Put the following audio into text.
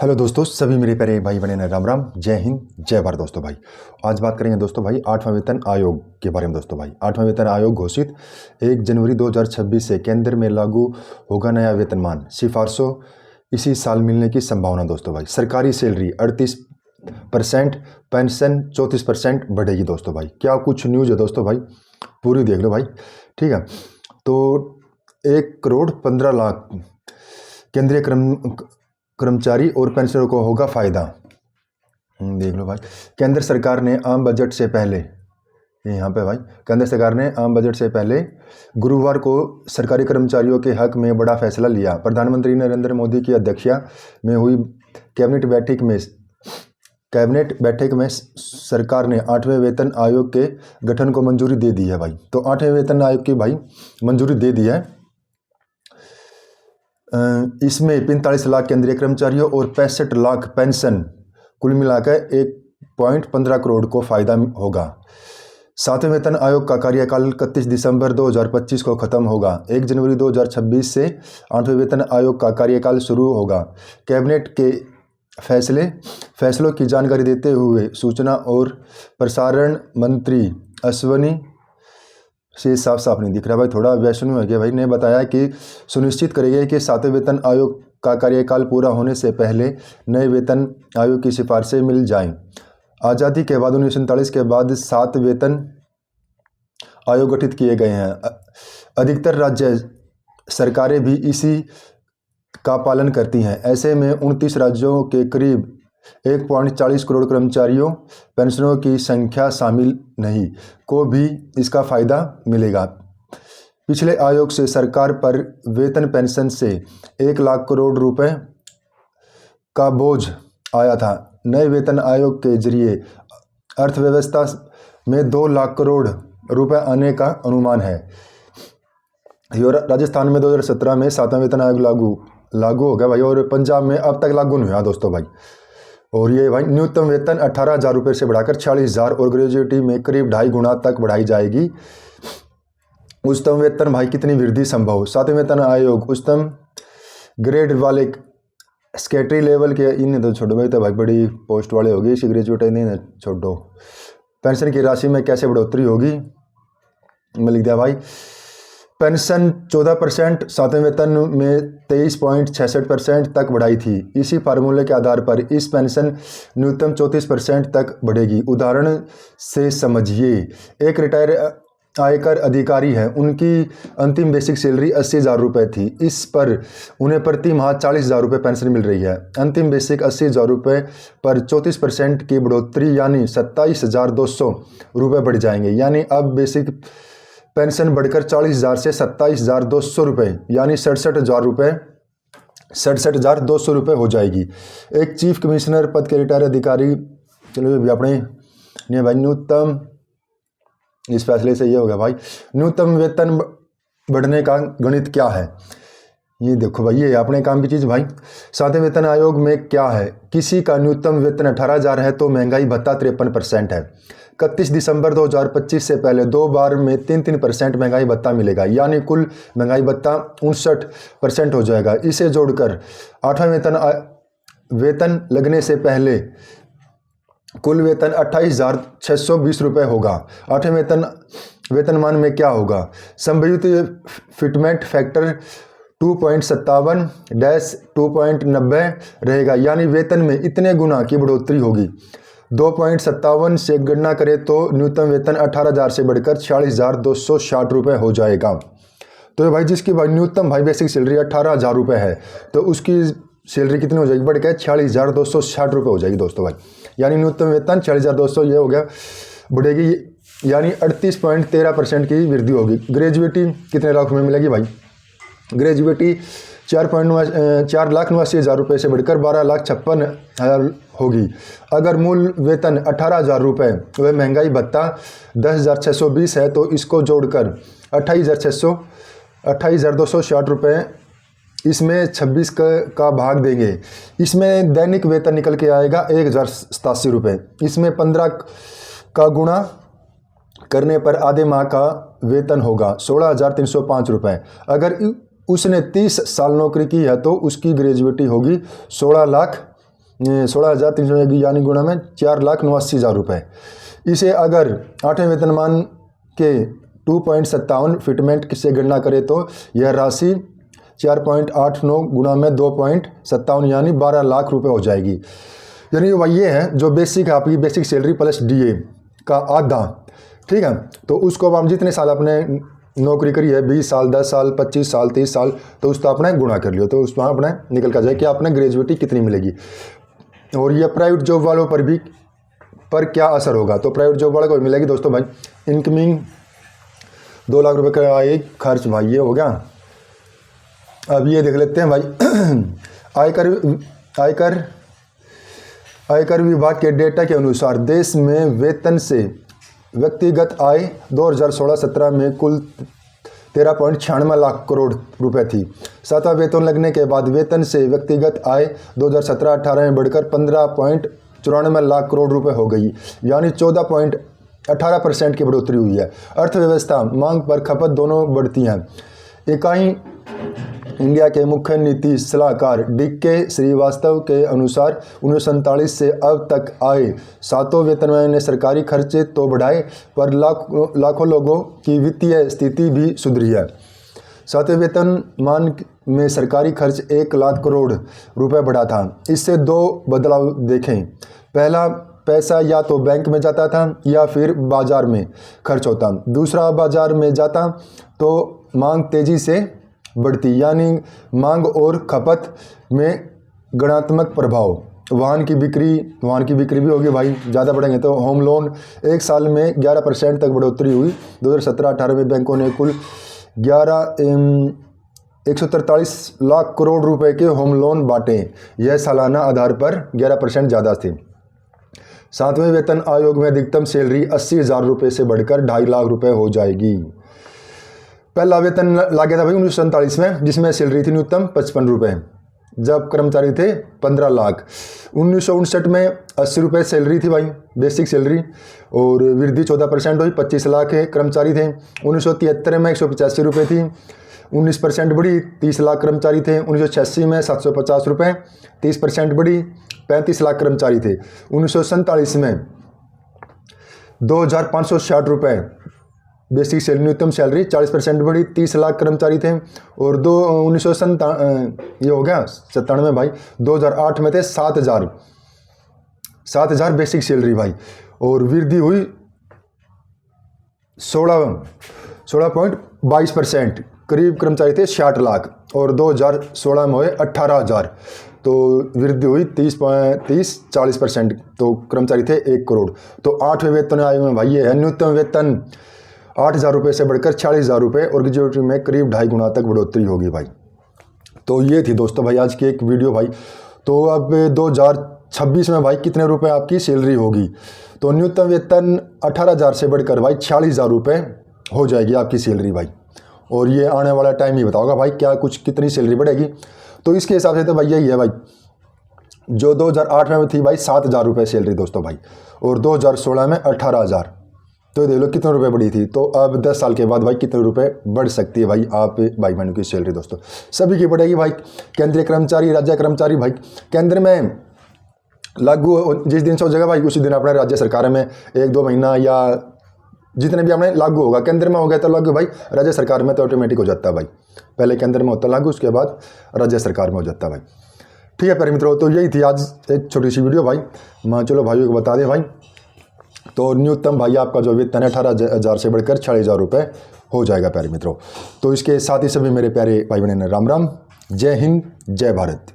Hello दोस्तों, सभी मेरे प्यारे भाई बहन राम राम, जय हिंद, जय भारत। दोस्तों भाई आज बात करेंगे दोस्तों भाई 8वां वेतन आयोग के बारे में। दोस्तों भाई 8वां वेतन आयोग घोषित 1 जनवरी 2026 से केंद्र में लागू होगा नया वेतनमान, सिफारिशों इसी साल मिलने की संभावना। दोस्तों भाई सरकारी सैलरी 38%, पेंशन 34% बढ़ेगी। दोस्तों भाई क्या कुछ न्यूज़ है दोस्तों भाई, पूरी देख लो भाई, ठीक है। तो 1,15,00,000 केंद्रीय कर्मचारी और पेंशनरों को होगा फायदा। देख लो भाई, केंद्र सरकार ने आम बजट से पहले, यहाँ पे भाई केंद्र सरकार ने आम बजट से पहले गुरुवार को सरकारी कर्मचारियों के हक में बड़ा फैसला लिया। प्रधानमंत्री नरेंद्र मोदी की अध्यक्षता में हुई कैबिनेट बैठक में सरकार ने 8वें वेतन आयोग के गठन को मंजूरी दे दी है भाई। तो 8वें वेतन आयोग की भाई मंजूरी दे दी है। इसमें 45 लाख केंद्रीय कर्मचारियों और 65 लाख पेंशन, कुल मिलाकर 1.15 करोड़ को फायदा होगा। 7वें वेतन आयोग का कार्यकाल 31 दिसंबर 2025 को खत्म होगा। 1 जनवरी 2026 से 8वें वेतन आयोग का कार्यकाल शुरू होगा। कैबिनेट के फैसलों की जानकारी देते हुए सूचना और प्रसारण मंत्री अश्विनी से साफ नहीं दिख रहा भाई, थोड़ा वैष्णव हो गया भाई, ने बताया कि सुनिश्चित करेंगे कि 7वें वेतन आयोग का कार्यकाल पूरा होने से पहले नए वेतन आयोग की सिफारिशें मिल जाएं। आज़ादी के बाद 1947 के बाद 7 वेतन आयोग गठित किए गए हैं। अधिकतर राज्य सरकारें भी इसी का पालन करती हैं। ऐसे में 29 राज्यों के करीब 1.40 करोड़ कर्मचारियों, पेंशनरों की संख्या शामिल नहीं को भी इसका फायदा मिलेगा। पिछले आयोग से सरकार पर वेतन पेंशन से 1 लाख करोड़ रुपए का बोझ आया था। नए वेतन आयोग के जरिए अर्थव्यवस्था में 2 लाख करोड़ रुपए आने का अनुमान है। राजस्थान में 2017 में 7वां वेतन आयोग लागू हो गया भाई, और पंजाब में अब तक लागू नहीं हुआ दोस्तों भाई। और ये भाई न्यूनतम वेतन 18,000 रुपये से बढ़ाकर 46,000 और ग्रेजुएटी में करीब 2.5 गुना तक बढ़ाई जाएगी। उच्चतम वेतन भाई कितनी वृद्धि संभव। 7वें वेतन आयोग उच्चतम ग्रेड वाले सेक्रेटरी लेवल के, इन्हें तो छोड़ो भाई, तो भाई बड़ी पोस्ट वाले होगी, इसी ग्रेजुएट इन्हें छोड़ो। पेंशन की राशि में कैसे बढ़ोतरी होगी, मैं लिख दिया भाई। पेंशन 14%, 7वें वेतन में 23.66% तक बढ़ाई थी। इसी फार्मूले के आधार पर इस पेंशन न्यूनतम 34% तक बढ़ेगी। उदाहरण से समझिए, एक रिटायर आयकर अधिकारी है, उनकी अंतिम बेसिक सैलरी 80,000 रुपये थी। इस पर उन्हें प्रति माह 40,000 रुपये पेंशन मिल रही है। अंतिम बेसिक 80,000 रुपये पर 34% की बढ़ोतरी यानी 27,200 रुपये बढ़ जाएंगे। यानी अब बेसिक पेंशन बढ़कर 40,000 से 27,200 रुपये यानी 67,200 रुपये हो जाएगी। एक चीफ कमिश्नर पद के रिटायर अधिकारी, चलो भी अपने नहीं भाई, न्यूनतम इस फैसले से ये हो गया भाई, न्यूनतम वेतन बढ़ने का गणित क्या है, ये देखो भाई, ये अपने काम की चीज़ भाई। 7वें वेतन आयोग में क्या है, किसी का न्यूनतम वेतन 18,000 है तो महंगाई भत्ता 53% है। 31 दिसंबर 2025 से पहले 2 बार में 3% महंगाई भत्ता मिलेगा, यानी कुल महंगाई भत्ता 59% हो जाएगा। इसे जोड़कर 8वां वेतन लगने से पहले कुल वेतन 28,620 रुपये होगा। 8वें वेतनमान में क्या होगा, संभावित फिटमेंट फैक्टर 2.57-2.90 रहेगा, यानी वेतन में इतने गुना की बढ़ोतरी होगी। 2.57 से गणना करें तो न्यूनतम वेतन 18,000 से बढ़कर 46,260 रुपये हो जाएगा। तो भाई जिसकी भाई न्यूनतम भाई बेसिक सैलरी 18,000 रुपये है, तो उसकी सैलरी कितनी हो जाएगी, बढ़ के 46,260 रुपये हो जाएगी दोस्तों भाई। यानी न्यूनतम वेतन 46,200 ये हो गया, बढ़ेगी, यानी 38.13% की वृद्धि होगी। ग्रेजुएटी कितने लाख में मिलेगी भाई, ग्रेजुएटी 4,89,000 रुपये से बढ़कर 12,56,000 होगी। अगर मूल वेतन 18,000 रुपये वह महंगाई भत्ता 10,620 है, तो इसको जोड़कर 28,260 रुपये, इसमें 26 का भाग देंगे, इसमें दैनिक वेतन निकल के आएगा 1,087 रुपये। इसमें 15 का गुणा करने पर आधे माह का वेतन होगा 16,305 रुपये। अगर उसने 30 साल नौकरी की है तो उसकी ग्रेजुएटी होगी 16 लाख 16,301 यानी गुणा में 4,89,000 रुपये। इसे अगर 8वें वेतनमान के 2.57 फिटमेंट से गणना करें तो यह राशि 4.89 गुणा में 2.57 यानी 12 लाख रुपए हो जाएगी। यानी वह ये है जो बेसिक है आपकी बेसिक सैलरी प्लस डीए का आधा, ठीक है। तो उसको अब हम जितने साल आपने नौकरी करी है 20 साल 10 साल 25 साल 30 साल तो उसको आपने गुणा कर लियो, तो उसमें आपने निकल कर जाए कि आपने ग्रेजुएटी कितनी मिलेगी। और ये प्राइवेट जॉब वालों पर भी क्या असर होगा, तो प्राइवेट जॉब वालों को भी मिलेगी दोस्तों भाई। इनकमिंग 2 लाख रुपए का आय खर्च भाई ये हो गया। अब ये देख लेते हैं भाई आयकर विभाग के डेटा के अनुसार देश में वेतन से व्यक्तिगत आय 2016-17 में कुल 13.96 लाख करोड़ रुपए थी। 7वां वेतन लगने के बाद वेतन से व्यक्तिगत आय 2017-18 में बढ़कर 15.94 लाख करोड़ रुपए हो गई, यानी 14.18% की बढ़ोतरी हुई है। अर्थव्यवस्था मांग पर खपत दोनों बढ़ती हैं। इकाई इंडिया के मुख्य नीति सलाहकार डीके श्रीवास्तव के अनुसार 1947 से अब तक आए 7 वेतनमान ने सरकारी खर्चे तो बढ़ाए पर लाखों लोगों की वित्तीय स्थिति भी सुधरी है। 7वें वेतनमान में सरकारी खर्च 1 लाख करोड़ रुपए बढ़ा था। इससे 2 बदलाव देखें। पहला, पैसा या तो बैंक में जाता था या फिर बाजार में खर्च होता। दूसरा, बाजार में जाता तो मांग तेजी से बढ़ती, यानी मांग और खपत में गणात्मक प्रभाव। वाहन की बिक्री भी होगी भाई, ज़्यादा बढ़ेंगे तो। होम लोन एक साल में 11% तक बढ़ोतरी हुई। 2017-18 में बैंकों ने कुल 143 लाख करोड़ रुपए के होम लोन बांटे। यह सालाना आधार पर 11% ज़्यादा थे। 7वें वेतन आयोग में अधिकतम सैलरी 80,000 रुपये से बढ़कर 2.5 लाख रुपये हो जाएगी। पहला वेतन लागू था भाई 1947 में, जिसमें सैलरी थी न्यूनतम 55 रुपये, जब कर्मचारी थे 15 लाख। 1959 में 80 रुपये सैलरी थी भाई, बेसिक सैलरी, और वृद्धि 14% हुई, 25 लाख कर्मचारी थे। 1973 में 185 रुपये थी, 19% बढ़ी, 30 लाख कर्मचारी थे। 1986 में 750 रुपये, 30% बढ़ी, 35 लाख कर्मचारी थे। 1947 में 2,560 रुपये बेसिक सैलरी न्यूनतम सैलरी, 40% बढ़ी, 30 लाख कर्मचारी थे। और 1997 ये हो गया 97 भाई, 2008 में थे 7,000 बेसिक सैलरी भाई, और वृद्धि हुई 16.22%, करीब कर्मचारी थे 60 लाख, और 2016 में हुए 18,000, तो वृद्धि हुई 30-40%, तो कर्मचारी थे 1 करोड़। तो 8वें वेतन आयोग में भाई ये है, न्यूनतम वेतन 8,000 रुपये से बढ़कर 40,000 रुपये और ग्रेजुएटी में करीब 2.5 गुना तक बढ़ोतरी होगी भाई। तो ये थी दोस्तों भाई आज की एक वीडियो भाई। तो अब 2026 में भाई कितने रुपए आपकी सैलरी होगी, तो न्यूनतम वेतन 18,000 से बढ़कर भाई 40,000 रुपये हो जाएगी आपकी सैलरी भाई। और ये आने वाला टाइम ही बताओगा भाई क्या कितनी सैलरी बढ़ेगी। तो इसके हिसाब से तो भाई यही है भाई, जो 2008 में थी भाई 7,000 रुपये सैलरी दोस्तों भाई, और 2016 में 18,000, तो देख लो कितने रुपए बढ़ी थी। तो अब 10 साल के बाद भाई कितने रुपए बढ़ सकती है भाई आप भाई बहनों की सैलरी दोस्तों, सभी की बढ़ेगी भाई। केंद्रीय कर्मचारी, राज्य कर्मचारी भाई, केंद्र में लागू जिस दिन से हो जाएगा भाई उसी दिन अपने राज्य सरकार में 1-2 महीना या जितने भी अपने लागू होगा। केंद्र में हो गया तो लागू भाई, राज्य सरकार में तो ऑटोमेटिक हो जाता है भाई। पहले केंद्र में होता लागू, उसके बाद राज्य सरकार में हो जाता है भाई। ठीक है प्यारे मित्रों, तो यही थी आज एक छोटी सी वीडियो भाई। मैं चलो भाइयों को बता दें भाई, तो न्यूनतम भाई आपका जो वेतन है 18,000 से बढ़कर 40,000 रुपये हो जाएगा प्यारे मित्रों। तो इसके साथ ही सभी मेरे प्यारे भाई बहन राम राम, जय हिंद, जय भारत।